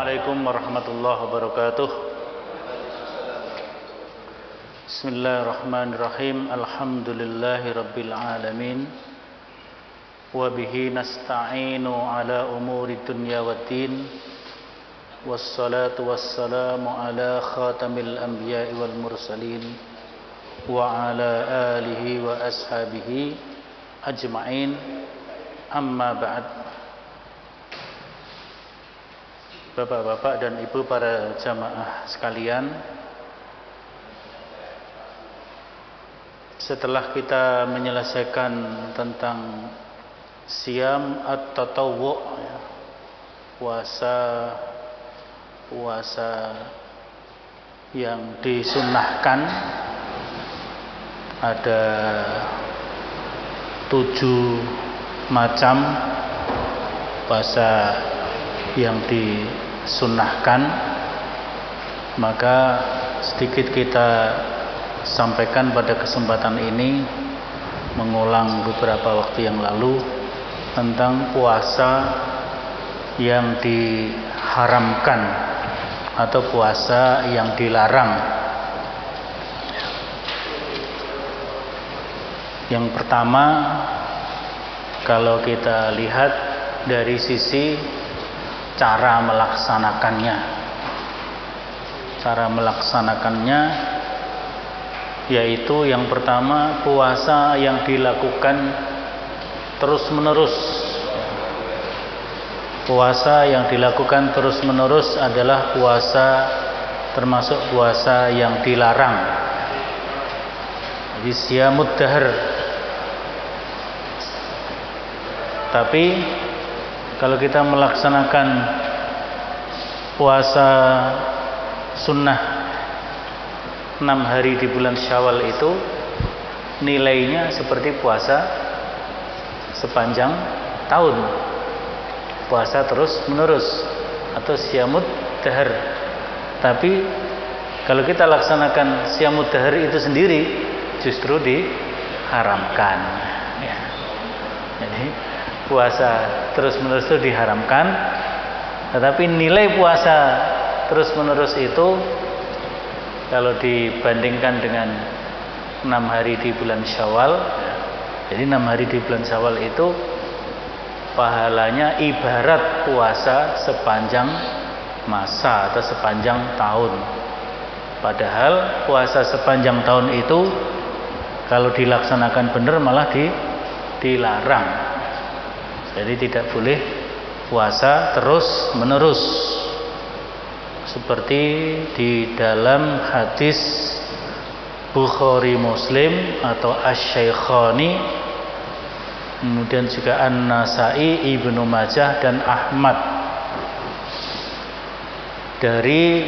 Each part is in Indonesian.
Assalamualaikum warahmatullahi wabarakatuh. Bismillahirrahmanirrahim. Alhamdulillahi rabbil alamin. Wa bihi nasta'inu ala umuri dunya waddin. Wassalatu wassalamu ala khatamil anbiya'i wal mursalin wa ala alihi wa ashabihi ajma'in. Amma ba'd. Bapak-bapak dan ibu para jamaah sekalian, setelah kita menyelesaikan tentang siyam at-tatawwu', puasa yang disunnahkan, ada 7 macam puasa yang disunnahkan, maka sedikit kita sampaikan pada kesempatan ini, mengulang beberapa waktu yang lalu tentang puasa yang diharamkan atau puasa yang dilarang. Yang pertama, kalau kita lihat dari sisi cara melaksanakannya, yaitu yang pertama, puasa yang dilakukan terus-menerus. Puasa yang dilakukan terus-menerus adalah puasa, termasuk puasa yang dilarang. Jadi siyamud dahr. Tapi kalau kita melaksanakan puasa sunnah 6 hari di bulan Syawal, itu nilainya seperti puasa sepanjang tahun, puasa terus menerus atau siyamud dahr. Tapi kalau kita laksanakan siyamud dahr itu sendiri, justru diharamkan, ya. Jadi puasa terus-menerus itu diharamkan, tetapi nilai puasa terus-menerus itu kalau dibandingkan dengan 6 hari di bulan Syawal, jadi 6 hari di bulan Syawal itu pahalanya ibarat puasa sepanjang masa atau sepanjang tahun. Padahal puasa sepanjang tahun itu kalau dilaksanakan benar malah dilarang. Jadi tidak boleh puasa terus menerus, seperti di dalam hadis Bukhari Muslim atau Asy-Syaikhani, kemudian juga An-Nasa'i, Ibnu Majah dan Ahmad, dari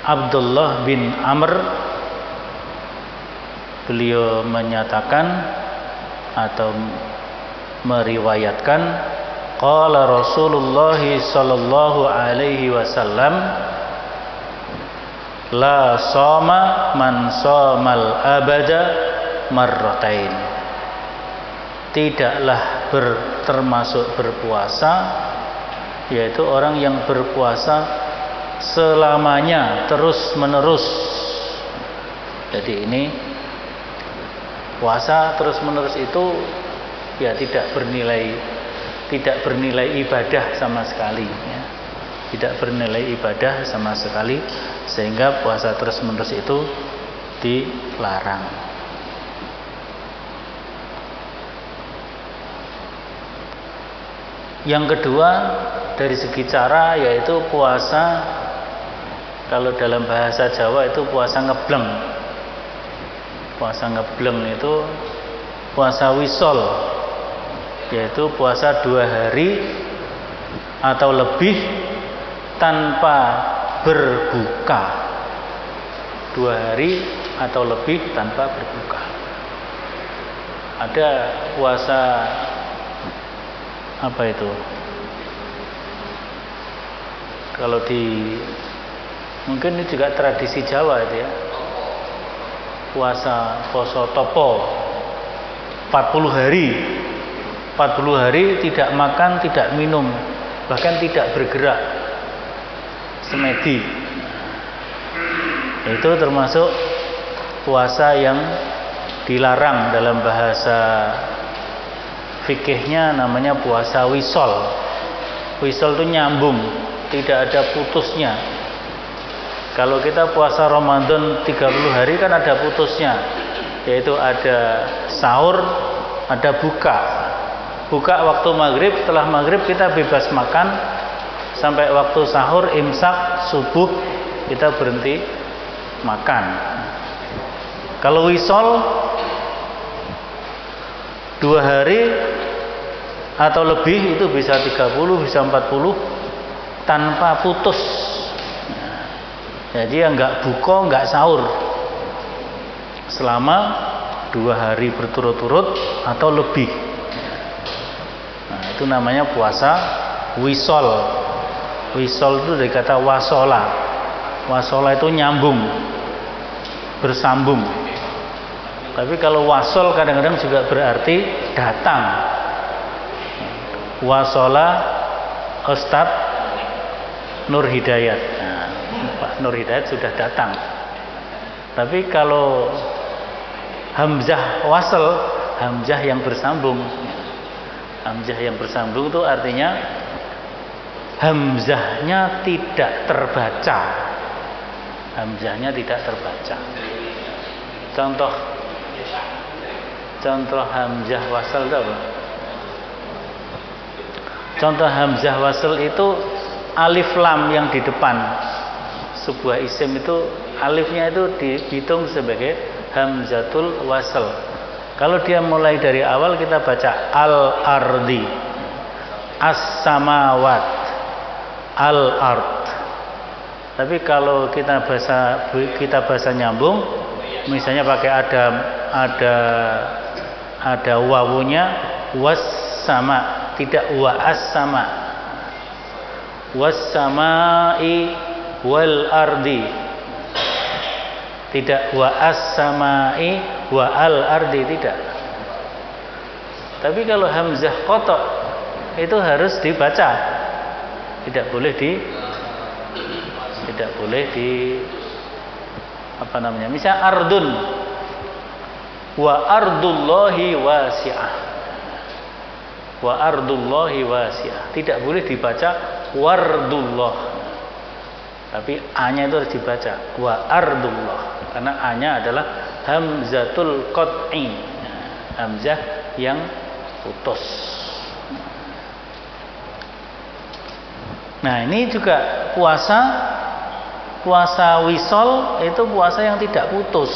Abdullah bin Amr. Beliau menyatakan atau meriwayatkan, qala Rasulullah sallallahu alaihi wasallam, la shoma man shomal abada marratain. Tidaklah termasuk berpuasa, yaitu orang yang berpuasa selamanya terus menerus. Jadi ini puasa terus menerus itu ya tidak bernilai ibadah sama sekali, ya. Tidak bernilai ibadah sama sekali, sehingga puasa terus menerus itu dilarang. Yang kedua, dari segi cara, yaitu puasa, kalau dalam bahasa Jawa itu puasa ngebleng. Puasa ngebleng itu puasa wisol, yaitu puasa 2 hari atau lebih tanpa berbuka. 2 hari atau lebih tanpa berbuka. Ada puasa apa itu? Kalau mungkin ini juga tradisi Jawa itu, ya. Puasa poso topo 40 hari. 40 hari tidak makan, tidak minum, bahkan tidak bergerak. semedi. Itu termasuk puasa yang dilarang dalam bahasa fikihnya, namanya puasa wisol. Wisol itu nyambung, tidak ada putusnya. Kalau kita puasa Ramadan 30 hari kan ada putusnya, yaitu ada sahur, ada buka. Buka waktu maghrib, setelah maghrib kita bebas makan sampai waktu sahur, imsak, subuh kita berhenti makan. Kalau wisol 2 hari atau lebih, itu bisa 30, bisa 40 tanpa putus. Jadi enggak buka, enggak sahur selama 2 hari berturut-turut atau lebih. Nah, itu namanya puasa wisol. Wisol itu dari kata wasola. Wasola itu nyambung, bersambung. Tapi kalau wasol kadang-kadang juga berarti datang. Wasola Ustadz Nur Hidayat. Nah, Pak Nur Hidayat sudah datang. Tapi kalau hamzah wasl, hamzah yang bersambung. Hamzah yang bersambung itu artinya hamzahnya tidak terbaca. Hamzahnya tidak terbaca. Contoh hamzah wasl itu apa? Contoh hamzah wasl itu alif lam yang di depan sebuah isim, itu alifnya itu dihitung sebagai hamzatul wasl. Kalau dia mulai dari awal kita baca al-ardi, as-samawat, al-ard. Tapi kalau kita bahasa nyambung, misalnya pakai ada wawunya, was sama, tidak wa as-sama. Was samai wal ardi, tidak wa as-samai wa al ardi, tidak. Tapi kalau hamzah qata itu harus dibaca, tidak boleh apa namanya, misal ardun, wa ardullahi wasi'ah, wa ardullahi wasi'ah, tidak boleh dibaca wardullah, tapi a-nya itu harus dibaca wa ardullah, karena a-nya adalah hamzatul qat'i, hamzah yang putus. Nah, ini juga puasa wisol itu puasa yang tidak putus.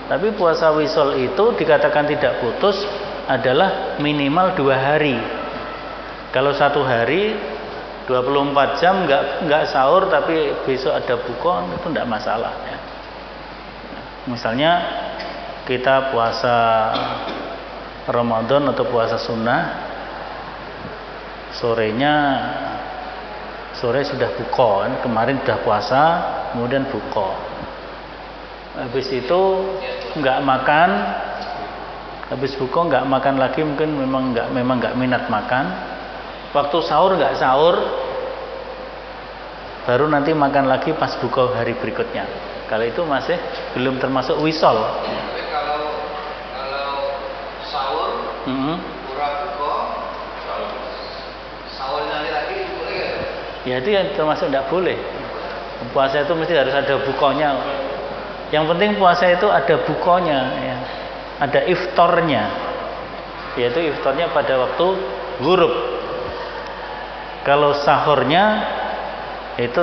Tapi puasa wisol itu dikatakan tidak putus adalah minimal 2 hari. Kalau 1 hari 24 jam enggak sahur tapi besok ada buka, itu enggak masalah ya. Misalnya kita puasa Ramadan atau puasa sunnah, sore sudah buka, kemarin sudah puasa kemudian buka, habis itu enggak makan, habis buka enggak makan lagi, mungkin memang enggak minat makan. Waktu sahur enggak sahur, baru nanti makan lagi pas buka hari berikutnya. Kalau itu masih belum termasuk wisol. Tapi kalau sahur, pura buka, sahur nanti lagi boleh nggak? Ya itu yang termasuk tidak boleh. Puasa itu mesti harus ada bukanya. Yang penting puasa itu ada bukanya, ya. Ada iftarnya, yaitu iftarnya pada waktu ghurub. Kalau sahurnya itu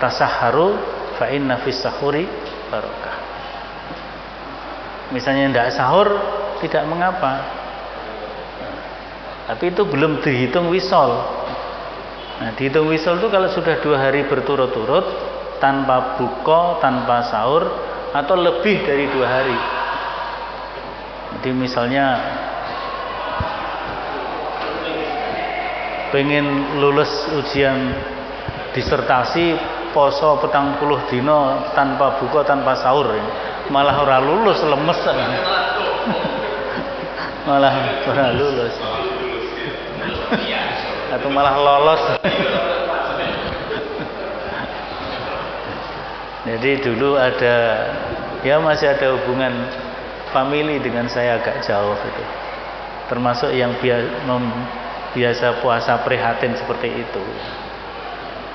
tasahharu fa inna fis sahuri barokah. Misalnya tidak sahur tidak mengapa, tapi itu belum dihitung wisol. Nah, dihitung wisol itu kalau sudah 2 hari berturut-turut tanpa buka, tanpa sahur, atau lebih dari 2 hari. Jadi misalnya pengen lulus ujian disertasi poso 40 dino tanpa buka, tanpa sahur, malah ora lulus, lemes. Malah ora lulus. Atau malah lolos. Jadi dulu ada, ya masih ada hubungan famili dengan saya agak jauh itu. Termasuk yang biasa puasa prihatin seperti itu.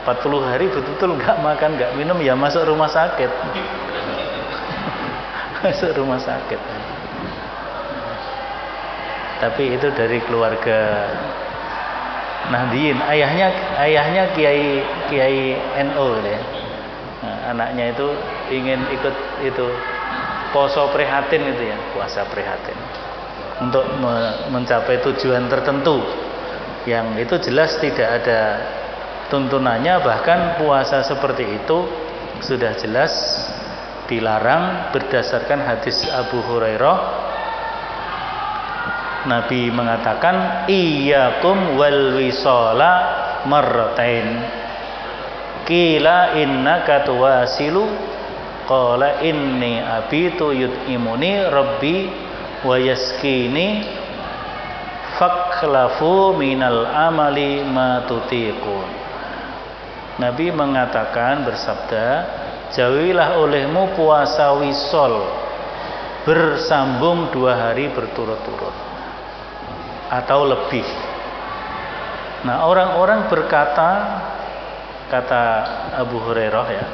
40 hari betul-betul nggak makan, nggak minum, ya masuk rumah sakit. Masuk rumah sakit. Tapi itu dari keluarga Nahdien. Ayahnya Kiai NO ya. Nah, anaknya itu ingin ikut itu poso prihatin itu ya, puasa prihatin. Untuk mencapai tujuan tertentu. Yang itu jelas tidak ada tuntunannya, bahkan puasa seperti itu sudah jelas dilarang berdasarkan hadis Abu Hurairah. Nabi mengatakan iyyakum wal wisala marratain. Qila innaka tuwasilu qala inni abitu yut'imuni rabbi wa yaskini fakhlafu minal amali ma tutiqun. Nabi mengatakan, bersabda, jauhilah olehmu puasa wisol bersambung 2 hari berturut-turut atau lebih. Nah, orang-orang berkata, kata Abu Hurairah ya,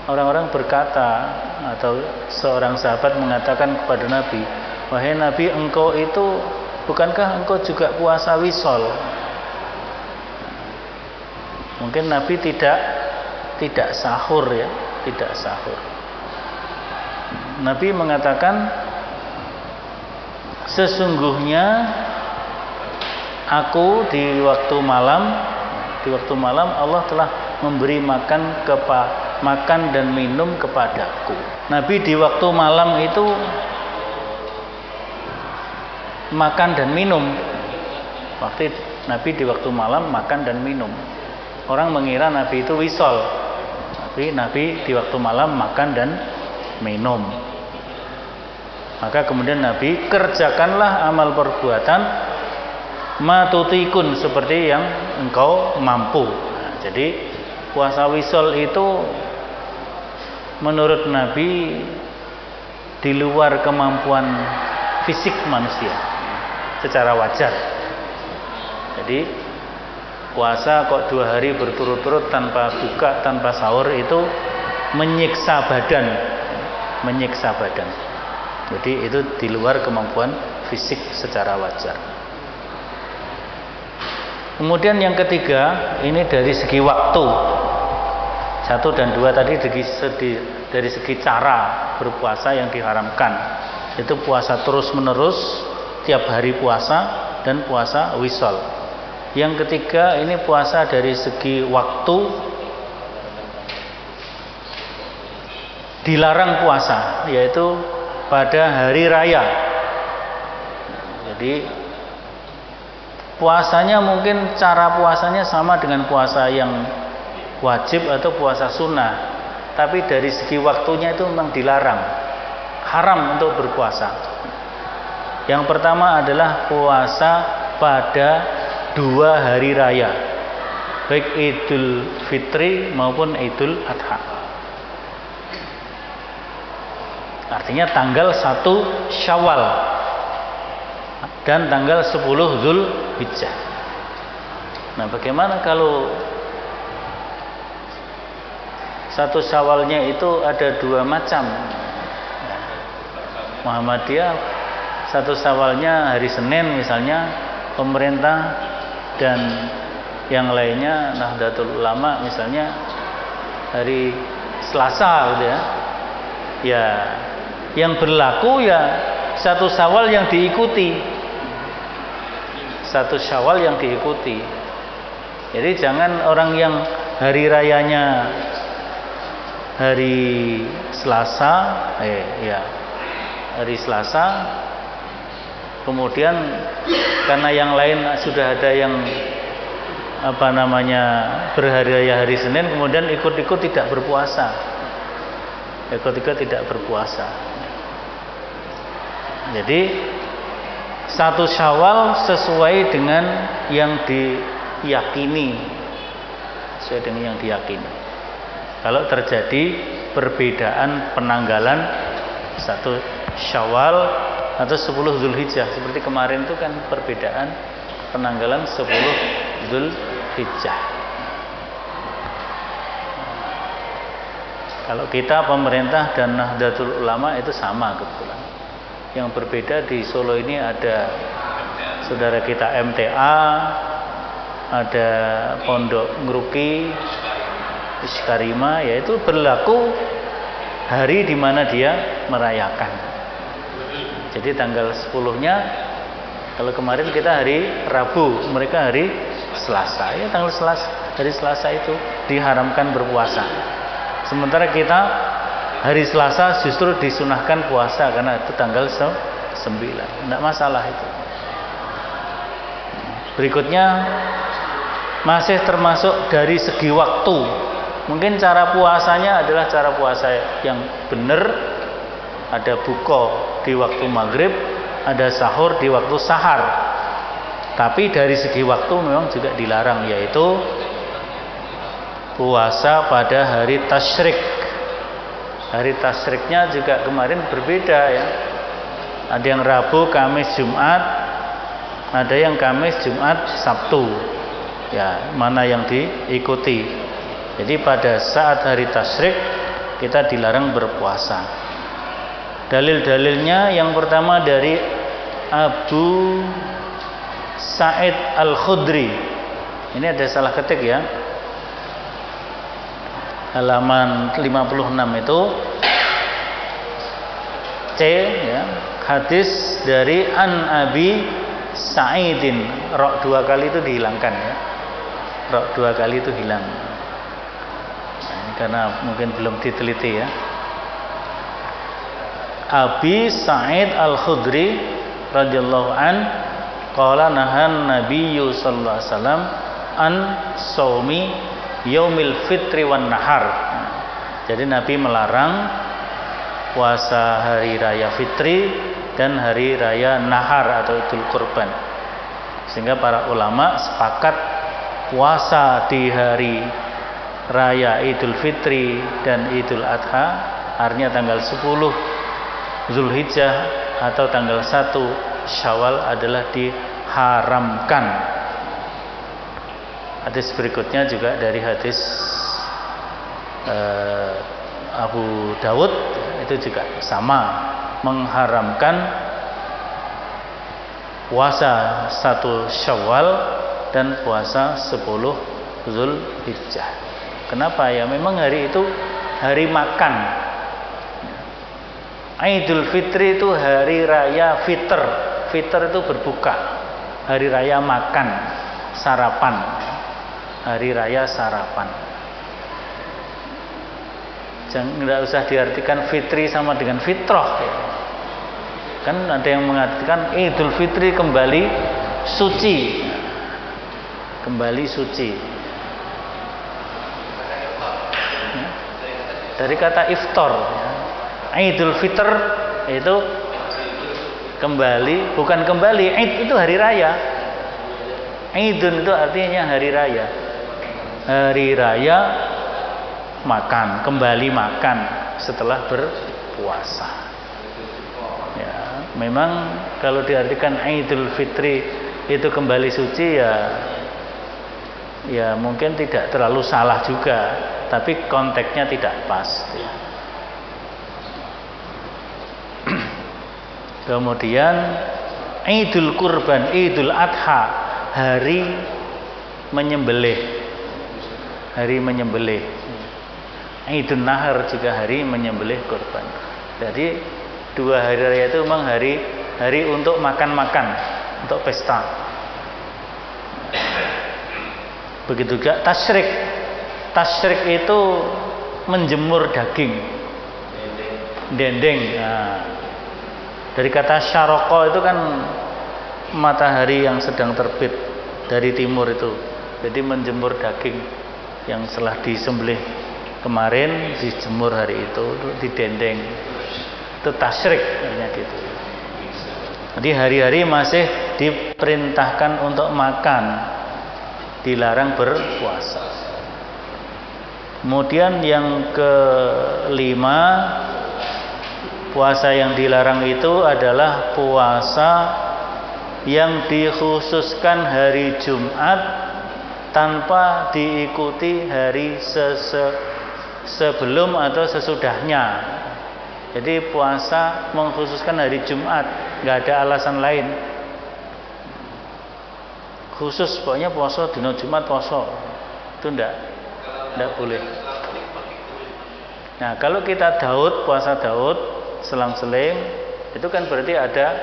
orang-orang berkata atau seorang sahabat mengatakan kepada Nabi, wahai Nabi, engkau itu bukankah engkau juga puasa wisol? Mungkin Nabi tidak sahur ya, tidak sahur. Nabi mengatakan, sesungguhnya aku di waktu malam Allah telah memberi makan dan minum kepadaku. Nabi di waktu malam itu makan dan minum. Nabi di waktu malam makan dan minum. Orang mengira Nabi itu wisol, tapi Nabi di waktu malam makan dan minum. Maka kemudian Nabi, kerjakanlah amal perbuatan matutikun, seperti yang engkau mampu. Nah, jadi puasa wisol itu menurut Nabi di luar kemampuan fisik manusia secara wajar. Jadi puasa kok 2 hari berturut-turut tanpa buka, tanpa sahur, itu menyiksa badan. Jadi itu di luar kemampuan fisik secara wajar. Kemudian yang ketiga, ini dari segi waktu. 1 dan 2 tadi dari segi cara berpuasa yang diharamkan. Itu puasa terus-menerus, tiap hari puasa, dan puasa wisol. Yang ketiga, ini puasa dari segi waktu, dilarang puasa, yaitu pada hari raya. Jadi puasanya mungkin cara puasanya sama dengan puasa yang wajib atau puasa sunnah, tapi dari segi waktunya itu memang dilarang, haram untuk berpuasa. Yang pertama adalah puasa pada 2 hari raya, baik Idul Fitri maupun Idul Adha. Artinya tanggal 1 Syawal dan tanggal 10 Zulhijjah. Nah, bagaimana kalau 1 Syawalnya itu ada 2 macam? Muhammadiyah 1 Syawalnya hari Senin misalnya, pemerintah, dan yang lainnya Nahdlatul Ulama misalnya hari Selasa gitu ya. Ya, yang berlaku ya 1 Syawal yang diikuti. 1 Syawal yang diikuti. Jadi jangan orang yang hari rayanya hari Selasa, hari Selasa, kemudian karena yang lain sudah ada yang berhari raya hari Senin, kemudian ikut-ikut tidak berpuasa. Jadi 1 Syawal sesuai dengan yang diyakini sesuai dengan yang diyakini. Kalau terjadi perbedaan penanggalan 1 Syawal atau 10 Zulhijjah, seperti kemarin itu kan perbedaan penanggalan 10 Zulhijjah. Kalau kita pemerintah dan Nahdlatul Ulama itu sama kebetulan. Yang berbeda di Solo ini ada saudara kita MTA, ada Pondok Ngruki, Iskarima, yaitu berlaku hari di mana dia merayakan. Jadi tanggal 10-nya, kalau kemarin kita hari Rabu, mereka hari Selasa. Ya tanggal hari Selasa itu diharamkan berpuasa. Sementara kita hari Selasa justru disunahkan puasa karena itu tanggal 9. Tidak masalah itu. Berikutnya masih termasuk dari segi waktu. Mungkin cara puasanya adalah cara puasa yang benar. Ada buka di waktu maghrib, ada sahur di waktu sahar. Tapi dari segi waktu memang juga dilarang, yaitu puasa pada hari tasyrik. Hari tasyriknya juga kemarin berbeda ya. Ada yang Rabu, Kamis, Jumat. Ada yang Kamis, Jumat, Sabtu. Ya, mana yang diikuti. Jadi pada saat hari tasyrik kita dilarang berpuasa. Dalil-dalilnya yang pertama dari Abu Sa'id Al-Khudri. Ini ada salah ketik ya. Halaman 56 itu C ya, hadis dari An Abi Sa'idin. Rok 2 kali itu dihilangkan ya. Rok 2 kali itu hilang. Nah, ini karena mungkin belum diteliti ya. Abi Sa'id Al-Khudri radhiyallahu an qala nahan Nabiyyu sallallahu alaihi wasallam an shaumi yaumil fitri wan nahar. Jadi Nabi melarang puasa hari raya fitri dan hari raya nahar atau Idul Kurban. Sehingga para ulama sepakat puasa di hari raya Idul Fitri dan Idul Adha, artinya tanggal 10 Zulhijjah atau tanggal 1 Syawal adalah diharamkan. Hadis berikutnya juga dari hadis Abu Dawud, itu juga sama, mengharamkan puasa 1 Syawal dan puasa 10 Zulhijjah. Kenapa ya? Memang hari itu hari makan. Idul Fitri itu hari raya fitr. Fitr itu berbuka. Hari raya makan, sarapan. Hari raya sarapan. Jangan, tidak usah diartikan fitri sama dengan fitrah ya. Kan ada yang mengartikan Idul Fitri kembali suci. Kembali suci. Ya. Dari kata iftar ya. Idul Fitr itu kembali, bukan kembali. Id itu hari raya. Idul itu artinya hari raya. Hari raya makan, kembali makan setelah berpuasa. Ya, memang kalau diartikan Idul Fitri itu kembali suci ya mungkin tidak terlalu salah juga, tapi konteksnya tidak pas ya. Kemudian Idul Kurban, Idul Adha, hari menyembelih. Hari menyembelih. Idul Nahar juga hari menyembelih kurban. Jadi 2 hari raya itu memang hari untuk makan-makan, untuk pesta. Begitu juga tasyrik. Tasyrik itu menjemur daging. Dendeng. Nah, dari kata syaroko itu kan matahari yang sedang terbit dari timur itu. Jadi menjemur daging yang setelah disembelih kemarin dijemur hari itu didendeng. Itu tasyrik artinya gitu. Jadi hari-hari masih diperintahkan untuk makan, dilarang berpuasa. Kemudian yang kelima, puasa yang dilarang itu adalah puasa yang dikhususkan hari Jumat tanpa diikuti hari sebelum atau sesudahnya. Jadi puasa mengkhususkan hari Jumat, nggak ada alasan lain. Khusus pokoknya puasa dino Jumat puasa. Itu enggak boleh. Nah, kalau kita puasa Daud selang-seling, itu kan berarti ada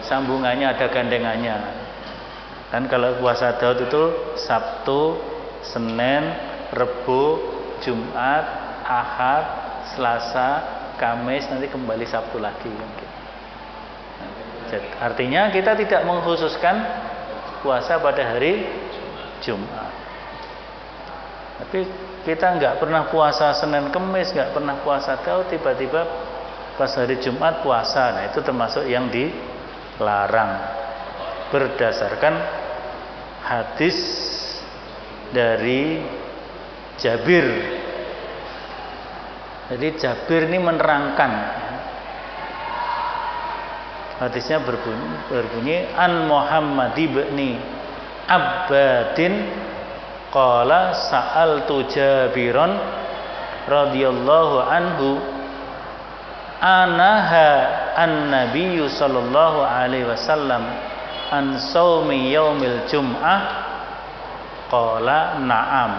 sambungannya, ada gandengannya. Kan kalau puasa Daud itu Sabtu, Senin, Rebo, Jumat, Ahad, Selasa, Kamis, nanti kembali Sabtu lagi. Artinya kita tidak mengkhususkan puasa pada hari Jumat. Tapi kita nggak pernah puasa Senin Kamis, nggak pernah puasa Daud, tiba-tiba pas hari Jumat puasa. Nah, itu termasuk yang dilarang berdasarkan hadis dari Jabir. Jadi Jabir ini menerangkan, hadisnya berbunyi an Muhammad ibni Abbadin qala sa'altu Jabiran radhiyallahu anhu anaha an-nabiyyu sallallahu alaihi wasallam an shaumi yaumil jum'ah qala na'am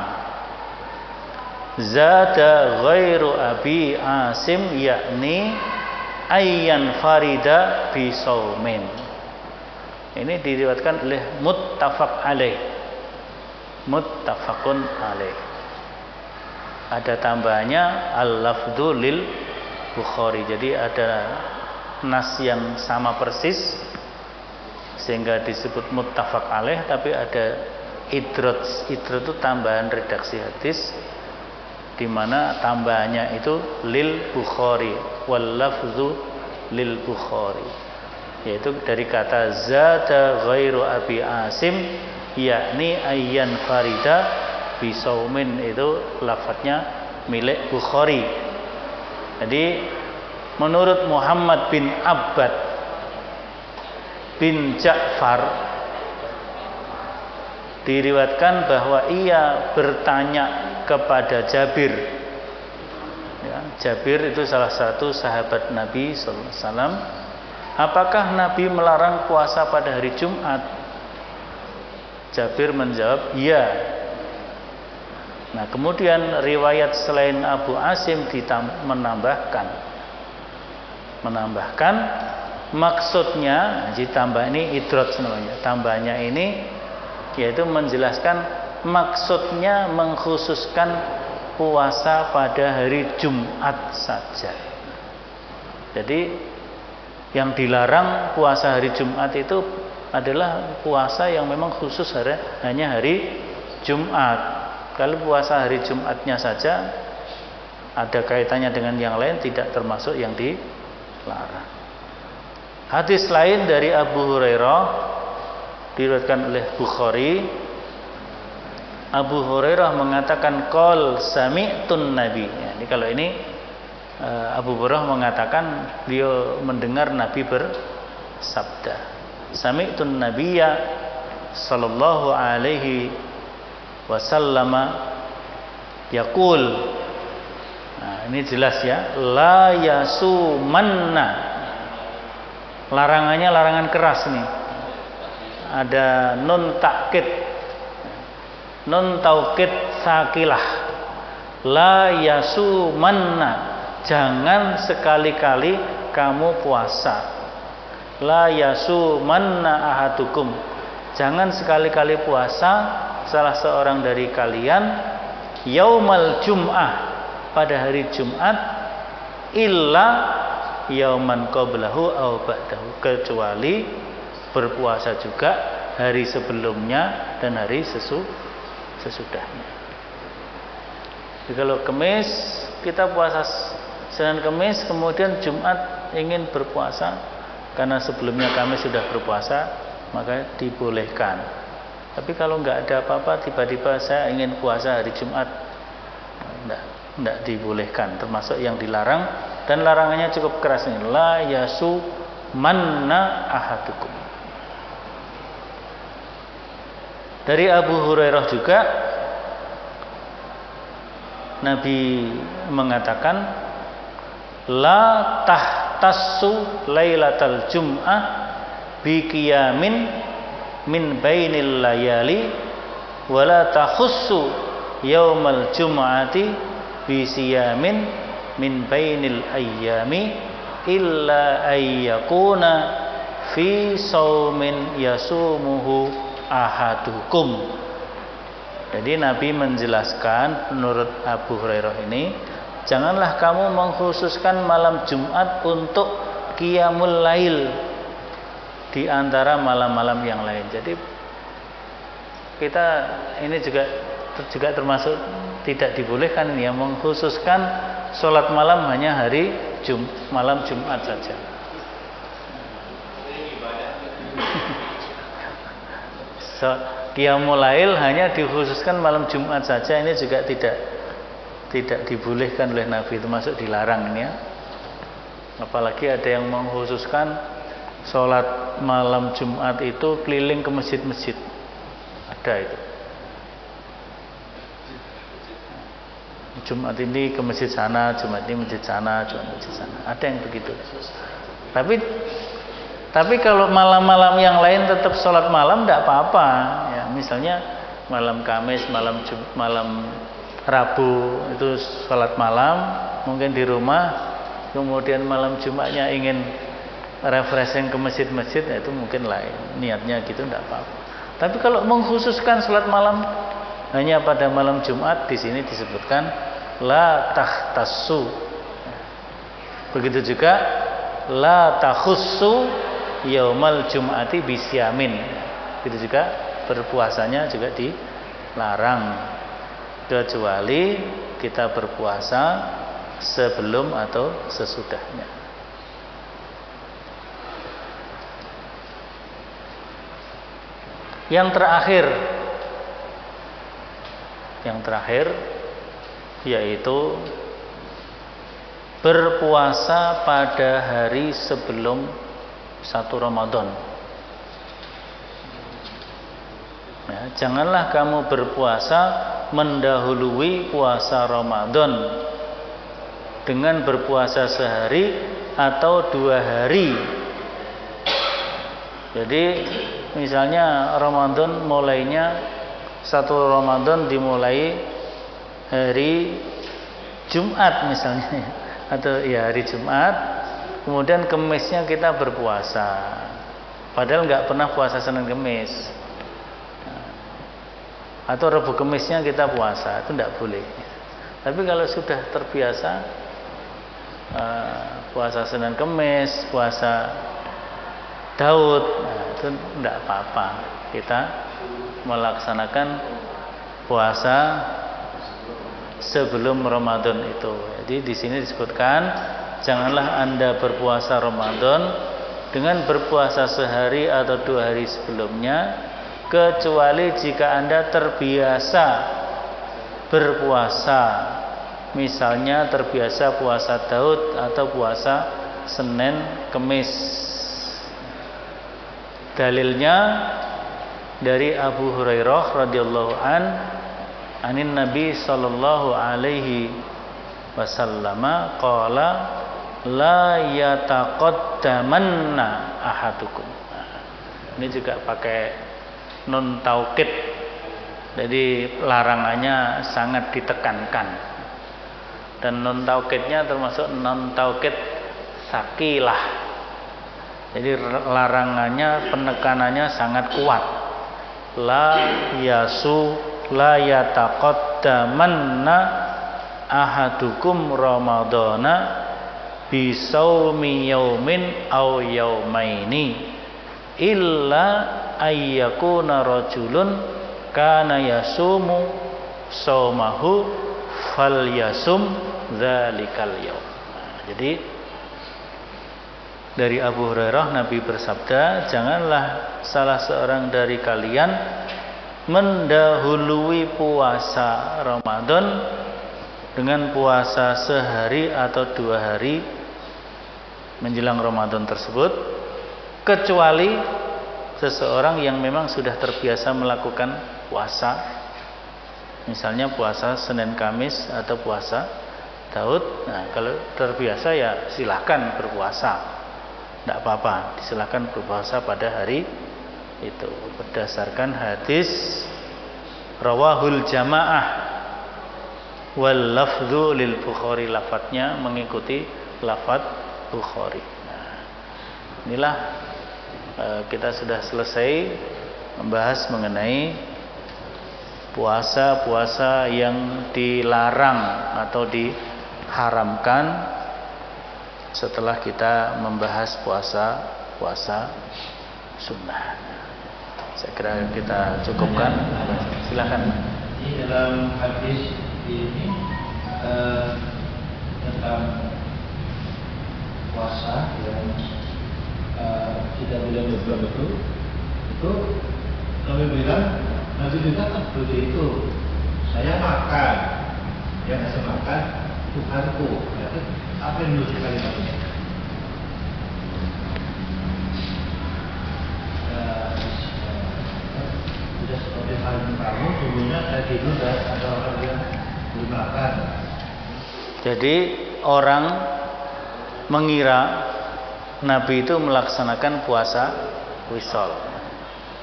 zada ghairu abi Asim yakni ayyan farida bi saumin. Ini diriwayatkan oleh muttafaqun alaih. Ada tambahannya al-lafdhu lil Bukhari. Jadi ada nas yang sama persis sehingga disebut muttafaq alaih, tapi ada idrat itu tambahan redaksi hadis di mana tambahannya itu lil Bukhari wal lafdhu lil Bukhari, yaitu dari kata zada ghairu abi Asim yakni ayyan farida bisaumin, itu lafadznya milik Bukhari. Jadi menurut Muhammad bin Abbad bin Ja'far diriwayatkan bahwa ia bertanya kepada Jabir. Ya, Jabir itu salah satu sahabat Nabi sallallahu alaihi wasallam. Apakah Nabi melarang puasa pada hari Jumat? Jabir menjawab, "Ya." Nah, kemudian riwayat selain Abu Asim menambahkan maksudnya, ditambah ini idrat namanya. Tambahnya ini yaitu menjelaskan maksudnya mengkhususkan puasa pada hari Jumat saja. Jadi yang dilarang puasa hari Jumat itu adalah puasa yang memang khusus hanya hari Jumat. Kalau puasa hari Jumatnya saja ada kaitannya dengan yang lain, tidak termasuk yang dilarang. Hadis lain dari Abu Hurairah diriwayatkan oleh Bukhari. Abu Hurairah mengatakan qol sami'tun nabi. Jadi kalau ini Abu Hurairah mengatakan beliau mendengar Nabi bersabda. Sami'tun nabiyya sallallahu alaihi wasallama yaqul. Nah, ini jelas ya, la yasumanna. Larangannya larangan keras nih. Ada nun takkid, nun taukid sakilah. La yasumanna, jangan sekali-kali kamu puasa. La yasumanna ahadukum, jangan sekali-kali puasa salah seorang dari kalian yaumal jum'ah, pada hari Jumat, illa yauman qablahu aw ba'dahu, kecuali berpuasa juga hari sebelumnya dan hari sesudahnya. Jadi kalau Kamis kita puasa Senin Kamis, kemudian Jumat ingin berpuasa karena sebelumnya Kamis sudah berpuasa, maka dibolehkan. Tapi kalau nggak ada apa-apa, tiba-tiba saya ingin puasa hari Jumat, Tidak dibolehkan, termasuk yang dilarang, dan larangannya cukup keras ini, la yasu manna ahadukum. Dari Abu Hurairah juga Nabi mengatakan, la tahtassu lailatal jum'ah bi qiyamin min bainil layali wala takhussu yaumal jum'ati bi siyamin min bainil ayyami illa ayyakuna fi saumin yasumuhu ahadukum. Jadi Nabi menjelaskan menurut Abu Hurairah ini, janganlah kamu mengkhususkan malam Jumat untuk qiyamul lail di antara malam-malam yang lain. Jadi kita ini juga termasuk tidak dibolehkan ini, yang mengkhususkan sholat malam hanya hari malam Jumat saja. Qiyamul lail hanya dikhususkan malam Jumat saja, ini juga tidak dibolehkan oleh Nabi, termasuk dilarang ini ya. Apalagi ada yang mengkhususkan sholat malam Jumat itu keliling ke masjid-masjid, ada itu. Jumat ini ke masjid sana, Jumat ini masjid sana, Jumat masjid sana, ada yang begitu. Tapi kalau malam-malam yang lain tetap sholat malam tidak apa-apa ya. Misalnya malam Kamis, malam Rabu itu sholat malam, mungkin di rumah, kemudian malam Jumatnya ingin refreshing ke masjid-masjid, itu mungkin lain, niatnya gitu tidak apa-apa. Tapi kalau mengkhususkan sholat malam hanya pada malam Jumat, di sini disebutkan la tahtassu. Begitu juga la takhussu yaumal jum'ati bisyamin. Begitu juga berpuasanya juga dilarang, kecuali kita berpuasa sebelum atau sesudahnya. Yang terakhir yaitu berpuasa pada hari sebelum 1 Ramadan. Ya, janganlah kamu berpuasa mendahului puasa Ramadan dengan berpuasa sehari atau 2 hari. Jadi misalnya Ramadan mulainya 1 Ramadan dimulai hari Jumat misalnya, atau ya hari Jumat, kemudian Kemisnya kita berpuasa, padahal nggak pernah puasa Senin Kemis, atau Rabu Kemisnya kita puasa, itu tidak boleh. Tapi kalau sudah terbiasa puasa Senin Kemis, puasa Daud, itu tidak apa-apa, kita melaksanakan puasa sebelum Ramadan itu. Jadi di sini disebutkan, janganlah Anda berpuasa Ramadan dengan berpuasa sehari atau 2 hari sebelumnya, kecuali jika Anda terbiasa berpuasa, misalnya terbiasa puasa Daud atau puasa Senin Kemis. Dalilnya dari Abu Hurairah radhiyallahu anin Nabi sallallahu alaihi wasallam qala la yataqaddamanna ahadukum. Ini juga pakai nun taukid, jadi larangannya sangat ditekankan, dan nun taukidnya termasuk nun taukid sakilah. Jadi larangannya, penekanannya sangat kuat. La yataqaddamanna ahadukum ramadana bisawmi yaumin aw yaumaini illa ayyakuna rajulun kana yasumu saumahu falyasum dzalikal yaum. Jadi dari Abu Hurairah Nabi bersabda, janganlah salah seorang dari kalian mendahului puasa Ramadan dengan puasa sehari atau 2 hari menjelang Ramadan tersebut, kecuali seseorang yang memang sudah terbiasa melakukan puasa, misalnya puasa Senin Kamis atau puasa Daud. Nah, kalau terbiasa ya silahkan berpuasa, tidak apa-apa, silahkan berpuasa pada hari itu berdasarkan hadis rawahul jamaah wal lafdhu lil Bukhari, lafadznya mengikuti lafadz Bukhari. Nah, inilah kita sudah selesai membahas mengenai puasa-puasa yang dilarang atau diharamkan setelah kita membahas puasa sunnah. Saya kira kita cukupkan. Silakan. Di dalam hadis ini tentang puasa yang kita bilang itu kami bilang Nabi juga kan begitu. Saya makan, yang saya makan Tuhanku. Jadi apa yang menurut kalimat ini? Sudah seperti hal kamu, dulunya saya tidur dan ada orang yang dimakan. Jadi orang mengira Nabi itu melaksanakan puasa wisol.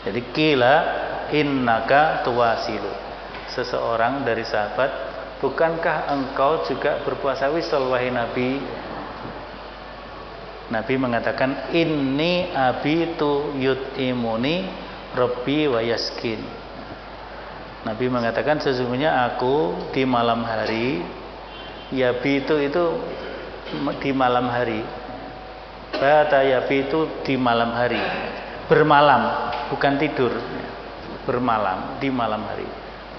Jadi kila innaka tuwasilu. Seseorang dari sahabat, bukankah engkau juga berpuasa wisol wahai Nabi? Nabi mengatakan inni abitu yut'imuni rabbi wa yaskin. Nabi mengatakan sesungguhnya aku di malam hari, yabitu itu di malam hari, bata yabitu di malam hari, bermalam bukan tidur, bermalam di malam hari.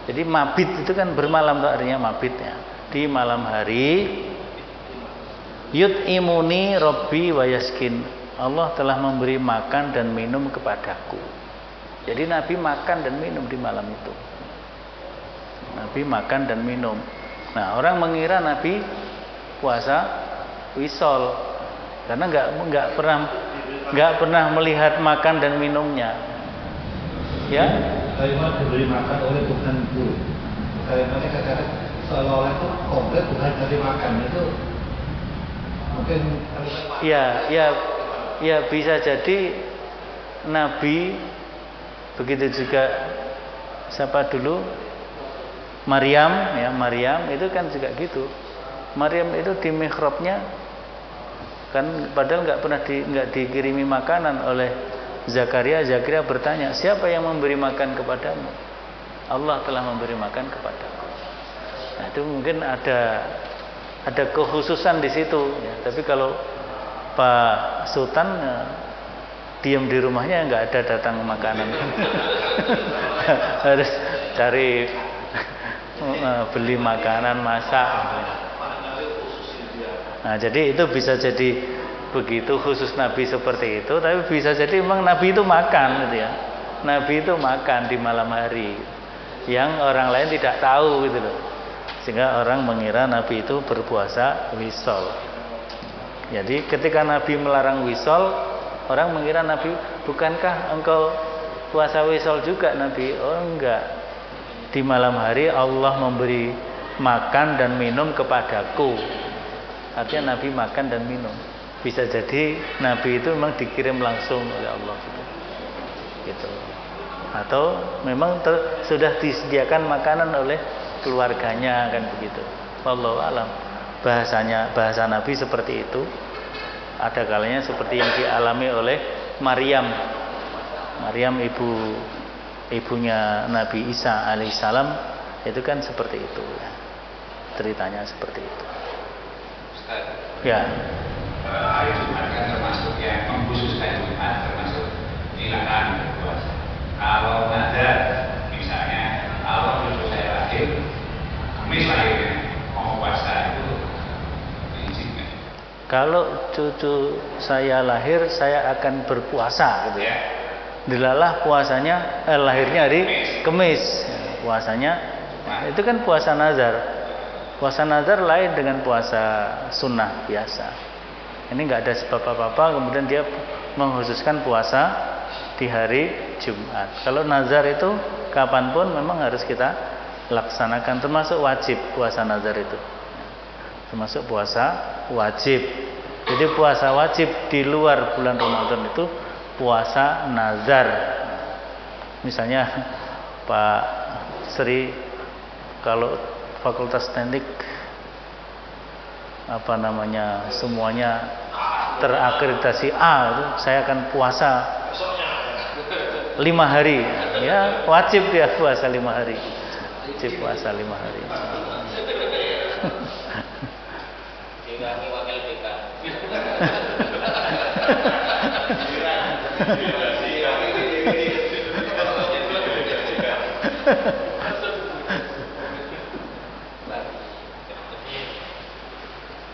Jadi mabit itu kan bermalam, artinya mabit ya. Di malam hari yut'imuni rabbi wa yaskin. Allah telah memberi makan dan minum kepadaku. Jadi Nabi makan dan minum di malam itu. Nabi makan dan minum. Nah, orang mengira Nabi puasa wisol karena nggak pernah melihat makan dan minumnya. Ya? Kalimat diberi makan oleh Tuhanku. Kalimatnya katakan seolah-olah itu komplit Tuhan tadi makan itu mungkin. Ya bisa jadi Nabi begitu juga siapa dulu Maryam itu kan juga gitu. Maryam itu di mihrabnya kan padahal nggak dikirimi makanan oleh Zakaria. Zakaria bertanya, siapa yang memberi makan kepadamu? Allah telah memberi makan kepadaku. Nah, itu mungkin ada kekhususan di situ ya. Tapi kalau Pak Sultan diam di rumahnya nggak ada datang makanan. Harus cari beli makanan, masak. Nah, jadi itu bisa jadi begitu khusus Nabi seperti itu, tapi bisa jadi memang Nabi itu makan gitu ya. Nabi itu makan di malam hari yang orang lain tidak tahu gitu loh. Sehingga orang mengira Nabi itu berpuasa wisol. Jadi ketika Nabi melarang wisol, orang mengira Nabi, bukankah engkau puasa wisol juga Nabi? Oh enggak. Di malam hari Allah memberi makan dan minum kepadaku. Artinya Nabi makan dan minum. Bisa jadi Nabi itu memang dikirim langsung oleh Allah gitu. Atau memang sudah disediakan makanan oleh keluarganya kan begitu. Wallahu alam. Bahasa Nabi seperti itu. Ada kalanya seperti yang dialami oleh Maryam. Maryam ibunya Nabi Isa alaihissalam itu kan seperti itu ya. Ceritanya seperti itu. Ustaz, Ya. Hari Jumat kan termasuk yang mengkhususkan Jumat, termasuk dilarang berpuasa. Kalau ada misalnya kalau cucu saya lahir, Kamis lahirnya mau puasa itu diizinkan. Kalau cucu saya lahir, saya akan berpuasa gitu ya. Dilalah puasanya lahirnya hari Kamis. Puasanya itu kan puasa nazar. Puasa nazar lain dengan puasa sunnah biasa. Ini nggak ada sebab apa-apa, kemudian dia mengkhususkan puasa di hari Jumat. Kalau nazar itu kapanpun memang harus kita laksanakan, termasuk wajib puasa nazar itu. Termasuk puasa wajib. Jadi puasa wajib di luar bulan Ramadan itu puasa nazar. Misalnya Pak Sri kalau Fakultas Teknik semuanya terakreditasi A, itu saya akan puasa 5 hari. Ya, wajib dia puasa 5 hari. Wajib puasa 5 hari. Wakil BK.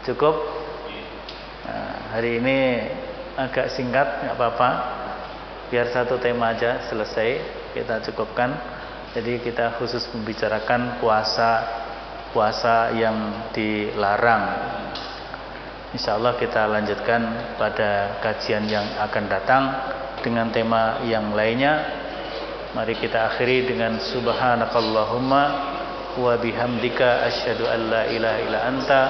Cukup. Nah, hari ini agak singkat, nggak apa-apa. Biar satu tema aja selesai, kita cukupkan. Jadi kita khusus membicarakan puasa yang dilarang. Insya Allah kita lanjutkan pada kajian yang akan datang dengan tema yang lainnya. Mari kita akhiri dengan subhanakallahumma wa bihamdika asyhadu an la ilaha illa anta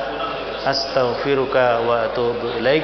astaghfiruka wa atubu ilaik.